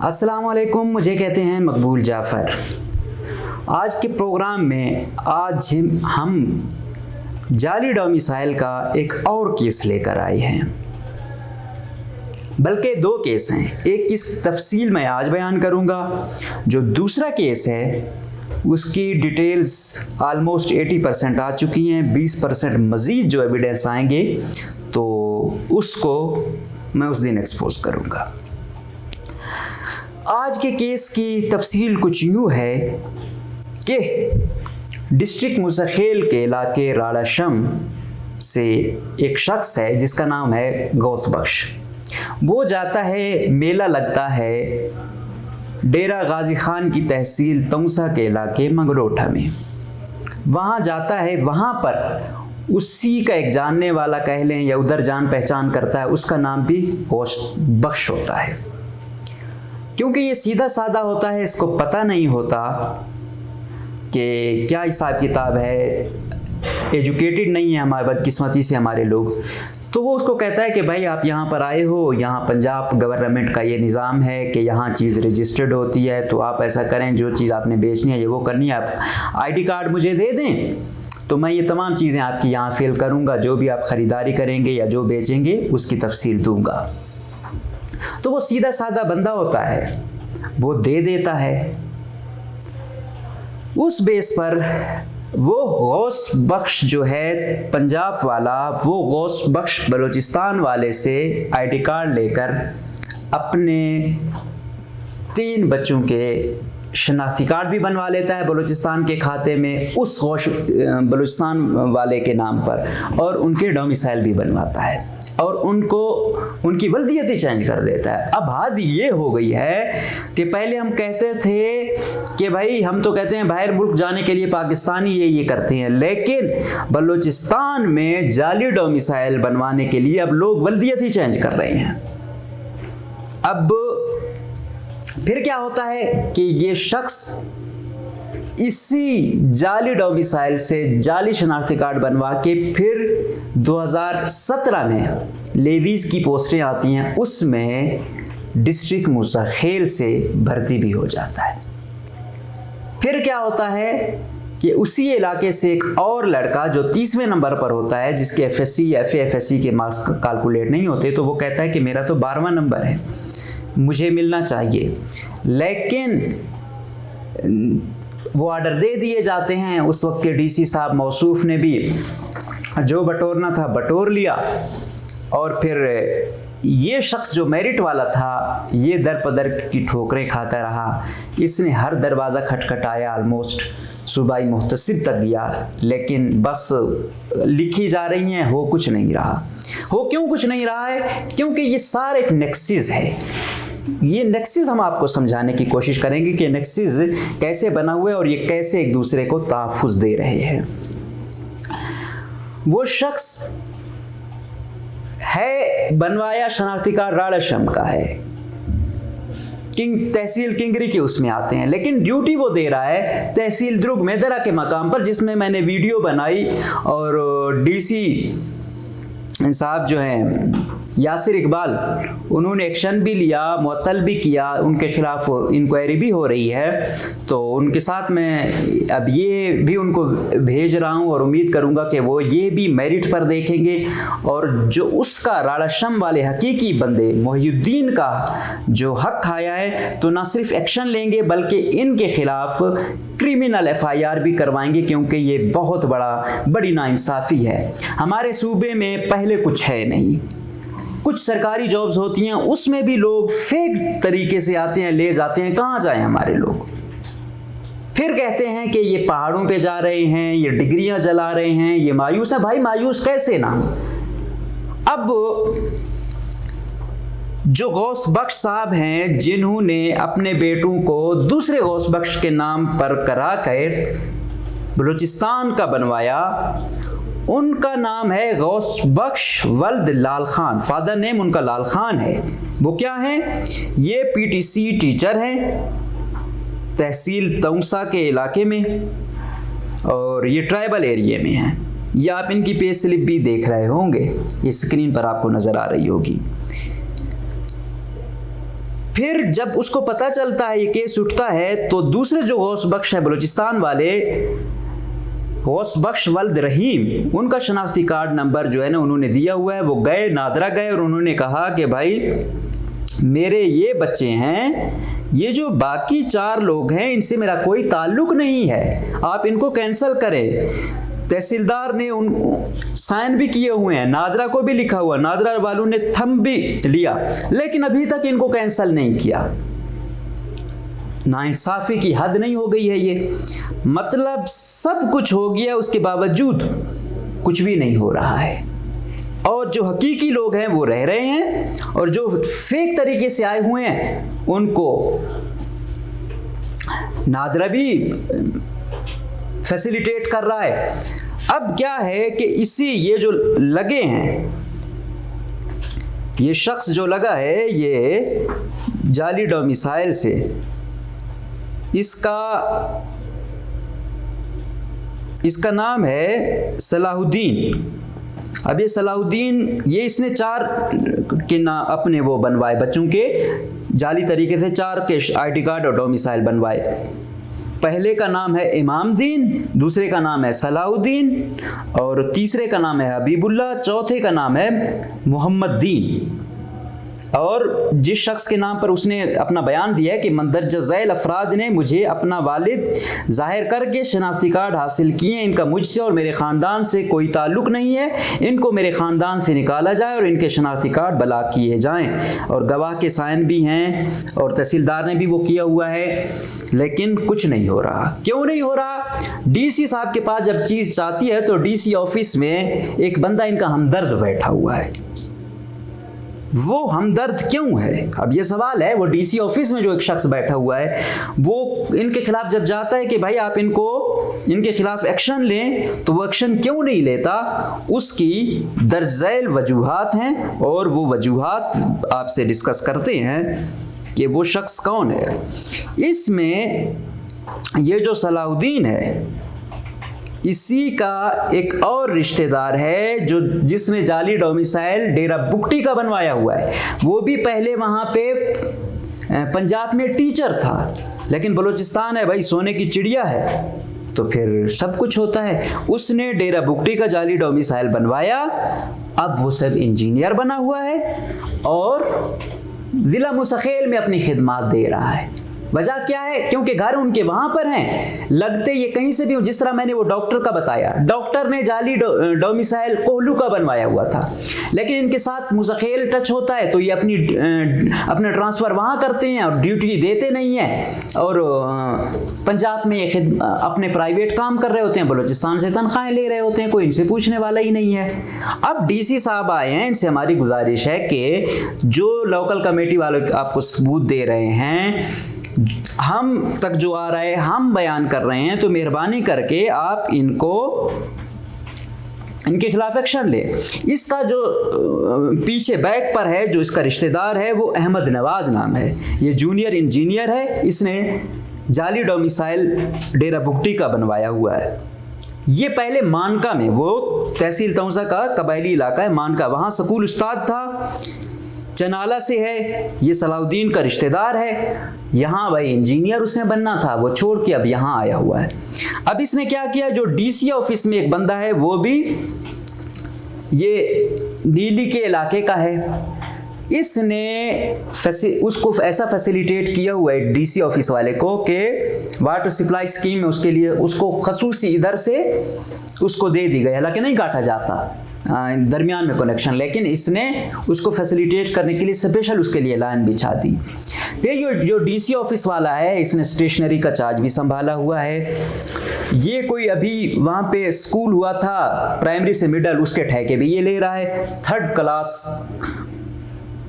अस्सलाम वालेकुम, मुझे कहते हैं मकबूल जाफ़र। आज के प्रोग्राम में आज हम जाली डोमिसाइल का एक और केस लेकर आए हैं, बल्कि दो केस हैं। एक केस तफसील मैं आज बयान करूंगा, जो दूसरा केस है उसकी डिटेल्स आलमोस्ट 80% आ चुकी हैं। 20% मज़ीद जो एविडेंस आएंगे तो उसको मैं उस दिन एक्सपोज करूंगा। आज के केस की तफसील कुछ यूँ है कि डिस्ट्रिक्ट मुसखेल के इलाके राड़ाशम से एक शख्स है जिसका नाम है गौस बख्श। वो जाता है, मेला लगता है डेरा गाजी खान की तहसील तौसा के इलाके मंगरोठा में। वहाँ जाता है, वहाँ पर उसी का एक जानने वाला कह लें या उधर जान पहचान करता है, उसका नाम भी गौस बख्श होता है। क्योंकि ये सीधा साधा होता है, इसको पता नहीं होता कि क्या हिसाब किताब है, एजुकेटेड नहीं है हमारे बदकिस्मती से हमारे लोग। तो वो उसको कहता है कि भाई आप यहाँ पर आए हो, यहाँ पंजाब गवर्नमेंट का ये निज़ाम है कि यहाँ चीज़ रजिस्टर्ड होती है, तो आप ऐसा करें, जो चीज़ आपने बेचनी है ये वो करनी है, आप आईडी कार्ड मुझे दे दें तो मैं ये तमाम चीज़ें आपकी यहाँ फिल करूँगा, जो भी आप ख़रीदारी करेंगे या जो बेचेंगे उसकी तफसील दूँगा। तो वो सीधा साधा बंदा होता है, वो दे देता है। उस बेस पर वो गौस बख्श जो है पंजाब वाला, वो गौस बख्श बलूचिस्तान वाले से आईडी कार्ड लेकर अपने 3 बच्चों के शनाख्ती कार्ड भी बनवा लेता है बलूचिस्तान के खाते में उस गौस बलूचिस्तान वाले के नाम पर, और उनके डोमिसाइल भी बनवाता है और उनको उनकी वल्दियत चेंज कर देता है। अब हद ये हो गई है कि पहले हम कहते थे कि भाई हम तो कहते हैं बाहर मुल्क जाने के लिए पाकिस्तानी ये करते हैं, लेकिन बलूचिस्तान में जाली डोमिसाइल बनवाने के लिए अब लोग वल्दियत ही चेंज कर रहे हैं। अब फिर क्या होता है कि ये शख्स इसी जाली डोमिसाइल से जाली शनाख्ती कार्ड बनवा के फिर 2017 में लेवीज़ की पोस्टें आती हैं, उसमें डिस्ट्रिक्ट मुसखेल से भर्ती भी हो जाता है। फिर क्या होता है कि उसी इलाके से एक और लड़का जो 30वें नंबर पर होता है, जिसके एफएससी या एफएससी के मार्क्स कैलकुलेट नहीं होते, तो वो कहता है कि मेरा तो 12वां नंबर है, मुझे मिलना चाहिए। लेकिन वो ऑर्डर दे दिए जाते हैं। उस वक्त के डीसी साहब मौसूफ ने भी जो बटोरना था बटोर लिया, और फिर ये शख्स जो मेरिट वाला था ये दर पदर की ठोकरें खाता रहा। इसने हर दरवाज़ा खटखटाया, आलमोस्ट सूबाई मुहतसिब तक गया, लेकिन बस लिखी जा रही हैं, हो कुछ नहीं रहा। हो क्यों कुछ नहीं रहा है? क्योंकि ये सारा एक नेक्सिस है। ये नेक्सिस हम आपको समझाने की कोशिश करेंगे कि नेक्सिस कैसे बना हुआ है और ये कैसे एक दूसरे को तहफ़्फ़ुज़ दे रहे हैं। वो शख्स है बनवाया शनाख्ती कार्ड राड़ाशम का है, तहसील किंगरी के उसमें आते हैं, लेकिन ड्यूटी वो दे रहा है तहसील द्रुग मेदरा के मकाम पर, जिसमें मैंने वीडियो बनाई और डीसी साहब जो हैं यासिर इकबाल, उन्होंने एक्शन भी लिया, मुअत्तल भी किया, उनके खिलाफ इंक्वायरी भी हो रही है। तो उनके साथ मैं अब ये भी उनको भेज रहा हूँ और उम्मीद करूँगा कि वो ये भी मेरिट पर देखेंगे, और जो उसका राड़ाशम वाले हकीकी बंदे मोहिउद्दीन का जो हक खाया है, तो ना सिर्फ एक्शन लेंगे बल्कि इनके खिलाफ क्रिमिनल FIR भी करवाएंगे, क्योंकि ये बहुत बड़ी नाइंसाफ़ी है। हमारे सूबे में पहले कुछ है नहीं, कुछ सरकारी जॉब्स होती हैं उसमें भी लोग फेक तरीके से आते हैं, ले जाते हैं। कहाँ जाएं हमारे लोग? फिर कहते हैं कि ये पहाड़ों पे जा रहे हैं, ये डिग्रियां जला रहे हैं, ये मायूस है। भाई मायूस कैसे ना? अब जो गौस बख्श साहब हैं, जिन्होंने अपने बेटों को दूसरे गौस बख्श के नाम पर करा कर बलूचिस्तान का बनवाया, उनका नाम है गौस बख्श वल्द लाल खान। फादर नेम उनका लाल खान है। वो क्या है? ये PTC टीचर हैं तहसील तौसा के इलाके में, और ये ट्राइबल एरिया में हैं। ये आप इनकी पे स्लिप भी देख रहे होंगे, ये स्क्रीन पर आपको नज़र आ रही होगी। फिर जब उसको पता चलता है, ये केस उठता है, तो दूसरे जो गौस बख्श है बलूचिस्तान वाले, गौस बख्श वल्द रहीम, उनका शनाख्ती कार्ड नंबर जो है ना उन्होंने दिया हुआ है। वो गए, नादरा गए और उन्होंने कहा कि भाई मेरे ये बच्चे हैं, ये जो बाकी 4 लोग हैं इनसे मेरा कोई ताल्लुक नहीं है, आप इनको कैंसिल करें। तहसीलदार ने उन साइन भी किए हुए हैं, नादरा को भी लिखा हुआ, नादरा वालों ने थंब भी लिया, लेकिन अभी तक इनको कैंसिल नहीं किया। नाइंसाफी की हद नहीं हो गई है ये? मतलब सब कुछ हो गया, उसके बावजूद कुछ भी नहीं हो रहा है। और जो हकीकी लोग हैं वो रह रहे हैं, और जो फेक तरीके से आए हुए हैं उनको नादरा भी फैसिलिटेट कर रहा है। अब क्या है कि ये जो लगे हैं, ये शख्स जो लगा है ये जाली डोमिसाइल से, इसका नाम है सलाहुद्दीन। अब ये सलाहुद्दीन, ये इसने 4 के ना अपने वो बनवाए, बच्चों के जाली तरीके से 4 के आईडी कार्ड और डोमिसाइल बनवाए। पहले का नाम है इमामदीन, दूसरे का नाम है सलाहुद्दीन, और तीसरे का नाम है हबीबुल्लाह, चौथे का नाम है मोहम्मद दीन। और जिस शख्स के नाम पर उसने अपना बयान दिया है कि मंदरजा झैल अफराद ने मुझे अपना वालिद जाहिर करके शनाख्ती कार्ड हासिल किए, इनका मुझसे और मेरे ख़ानदान से कोई ताल्लुक़ नहीं है, इनको मेरे ख़ानदान से निकाला जाए और इनके शनाख्ती कार्ड ब्लॉक किए जाएं। और गवाह के साइन भी हैं और तहसीलदार ने भी वो किया हुआ है, लेकिन कुछ नहीं हो रहा। क्यों नहीं हो रहा? DC साहब के पास जब चीज़ जाती है तो DC ऑफिस में एक बंदा इनका हमदर्द बैठा हुआ है। वो हमदर्द क्यों है? अब ये सवाल है। वो DC ऑफिस में जो एक शख्स बैठा हुआ है वो इनके खिलाफ जब जाता है कि भाई आप इनके खिलाफ एक्शन लें, तो वो एक्शन क्यों नहीं लेता? उसकी दर्ज झैल वजूहात हैं और वो वजूहात आपसे डिस्कस करते हैं कि वो शख्स कौन है। इसमें ये जो सलाहुद्दीन है, इसी का एक और रिश्तेदार है जो जिसने जाली डोमिसाइल डेरा बुगटी का बनवाया हुआ है। वो भी पहले वहाँ पे पंजाब में टीचर था, लेकिन बलूचिस्तान है भाई, सोने की चिड़िया है, तो फिर सब कुछ होता है। उसने डेरा बुगटी का जाली डोमिसाइल बनवाया, अब वो सब इंजीनियर बना हुआ है और ज़िला मुस्तकिल में अपनी खिदमत दे रहा है। वजह क्या है? क्योंकि घर उनके वहां पर हैं, लगते ये कहीं से भी हो। जिस तरह मैंने वो डॉक्टर का बताया, डॉक्टर ने जाली डोमिसाइल कोहलू का बनवाया हुआ था, लेकिन इनके साथ मुस्तकिल टच होता है तो ये अपने ट्रांसफ़र वहाँ करते हैं और ड्यूटी देते नहीं हैं। और पंजाब में ये अपने प्राइवेट काम कर रहे होते हैं, बलूचिस्तान से तनख्वाहें ले रहे होते हैं, कोई इनसे पूछने वाला ही नहीं है। अब DC साहब आए हैं, इनसे हमारी गुजारिश है कि जो लोकल कमेटी वाले आपको सबूत दे रहे हैं, हम तक जो आ रहा है हम बयान कर रहे हैं, तो मेहरबानी करके आप इनके खिलाफ एक्शन ले। इसका जो पीछे बैक पर है, जो इसका रिश्तेदार है, वो अहमद नवाज नाम है। ये जूनियर इंजीनियर है, इसने जाली डोमिसाइल डेरा बुगटी का बनवाया हुआ है। ये पहले मानका में, वो तहसील तौसा का कबायली इलाका है मानका, वहाँ स्कूल उस्ताद था, चनाला से है। ये सलाहुद्दीन का रिश्तेदार है। यहाँ भाई इंजीनियर उसने बनना था, वो छोड़ के अब यहाँ आया हुआ है। अब इसने क्या किया, जो DC ऑफिस में एक बंदा है, वो भी ये नीली के इलाके का है, इसने उसको ऐसा फैसिलिटेट किया हुआ है DC ऑफिस वाले को कि वाटर सप्लाई स्कीम में उसके लिए उसको खसूसी इधर से उसको दे दी गई, हालांकि नहीं काटा जाता दरमियान में कनेक्शन, लेकिन इसने उसको फैसिलिटेट करने के लिए स्पेशल उसके लिए लाइन बिछा दी। फिर जो DC ऑफिस वाला है, इसने स्टेशनरी का चार्ज भी संभाला हुआ है। ये कोई अभी वहाँ पे स्कूल हुआ था प्राइमरी से मिडल, उसके ठेके भी ये ले रहा है। 3rd क्लास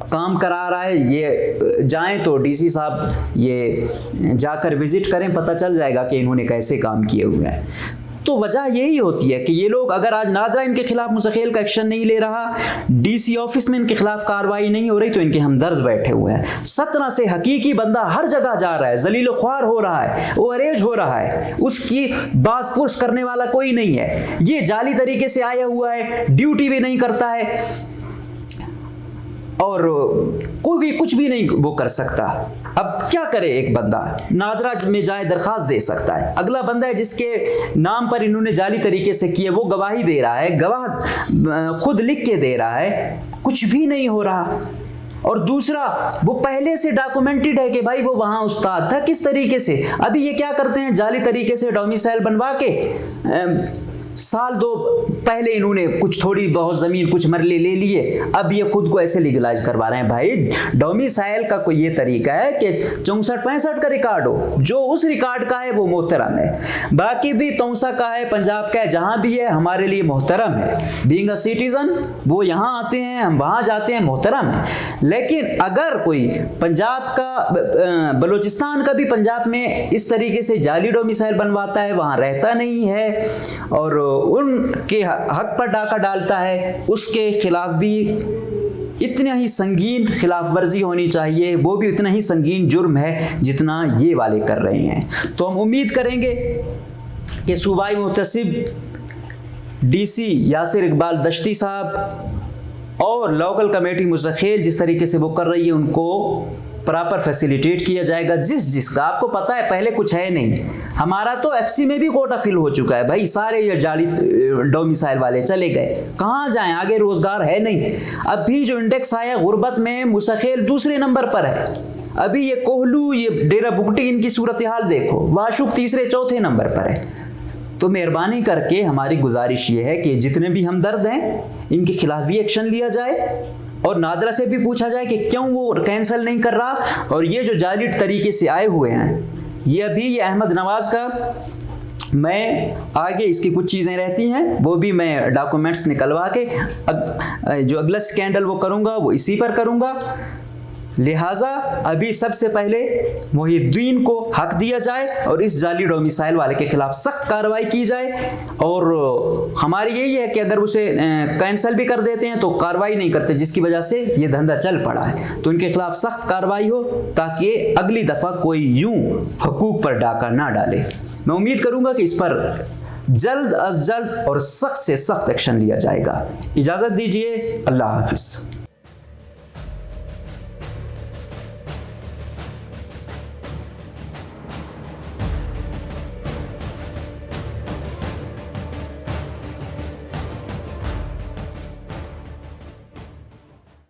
काम करा रहा है। ये जाएं तो DC साहब ये जाकर विजिट करें, पता चल जाएगा कि इन्होंने कैसे काम किए हुए हैं। तो वजह यही होती है कि ये लोग, अगर आज नादरा इनके खिलाफ मुस्तकिल का एक्शन नहीं ले रहा, DC ऑफिस में इनके खिलाफ कार्रवाई नहीं हो रही, तो इनके हमदर्द बैठे हुए हैं। 17 से हकीकी बंदा हर जगह जा रहा है, जलील ख्वार हो रहा है, ओवरेज हो रहा है, उसकी बाज़पुर्स करने वाला कोई नहीं है। ये जाली तरीके से आया हुआ है, ड्यूटी भी नहीं करता है। और कोई कुछ भी नहीं वो कर सकता। अब क्या करे एक बंदा, नादरा में जाए दरखास्त दे सकता है, अगला बंदा है जिसके नाम पर इन्होंने जाली तरीके से किए वो गवाही दे रहा है, गवाह खुद लिख के दे रहा है, कुछ भी नहीं हो रहा। और दूसरा वो पहले से डॉक्यूमेंटेड है कि भाई वो वहाँ उस्ताद था किस तरीके से। अभी ये क्या करते हैं, जाली तरीके से डोमिसाइल बनवा के साल दो पहले इन्होंने कुछ थोड़ी बहुत ज़मीन कुछ मरले ले लिए, अब ये खुद को ऐसे लीगलाइज करवा रहे हैं। भाई डोमिसाइल का कोई ये तरीका है कि 64-65 का रिकॉर्ड हो, जो उस रिकॉर्ड का है वो मोहतरम है, बाकी भी तौसा का है, पंजाब का है, जहाँ भी है हमारे लिए मोहतरम है। बीइंग अ सिटीज़न वो यहाँ आते हैं, हम वहाँ जाते हैं, मोहतरम है। लेकिन अगर कोई पंजाब का बलूचिस्तान का भी पंजाब में इस तरीके से जाली डोमिसाइल बनवाता है, वहाँ रहता नहीं है और उनके हक पर डाका डालता है, उसके खिलाफ भी इतना ही संगीन खिलाफ वर्जी होनी चाहिए, वो भी उतना ही संगीन जुर्म है जितना ये वाले कर रहे हैं। तो हम उम्मीद करेंगे कि सूबाई मुहतसिब DC यासिर इकबाल दश्ती साहब और लोकल कमेटी मुस्तकिल जिस तरीके से वो कर रही है उनको प्रॉपर फैसिलिटेट किया जाएगा। जिसका आपको पता है पहले कुछ है नहीं, हमारा तो FC में भी कोटा फिल हो चुका है भाई, सारे ये जाली डोमिसाइल वाले चले गए, कहाँ जाएं, आगे रोजगार है नहीं। अभी जो इंडेक्स आया गुर्बत में मुस्तकिल दूसरे नंबर पर है, अभी ये कोहलू ये डेरा बुगटी इनकी सूरत हाल देखो, वाशुक तीसरे चौथे नंबर पर है। तो मेहरबानी करके हमारी गुजारिश ये है कि जितने भी हमदर्द हैं इनके खिलाफ भी एक्शन लिया जाए और नादरा से भी पूछा जाए कि क्यों वो कैंसिल नहीं कर रहा। और ये जो जाली तरीके से आए हुए हैं ये अभी ये अहमद नवाज का, मैं आगे इसकी कुछ चीज़ें रहती हैं वो भी मैं डॉक्यूमेंट्स निकलवा के जो अगला स्कैंडल वो करूँगा वो इसी पर करूँगा। लिहाजा अभी सबसे पहले मोहिउद्दीन को हक दिया जाए और इस जाली डोमिसाइल वाले के खिलाफ सख्त कार्रवाई की जाए। और हमारी यही है कि अगर उसे कैंसिल भी कर देते हैं तो कार्रवाई नहीं करते, जिसकी वजह से ये धंधा चल पड़ा है। तो इनके खिलाफ सख्त कार्रवाई हो ताकि अगली दफ़ा कोई यूं हकूक पर डाका ना डाले। मैं उम्मीद करूँगा कि इस पर जल्द अज जल्द और सख्त से सख्त एक्शन लिया जाएगा। इजाज़त दीजिए, अल्लाह हाफिज़।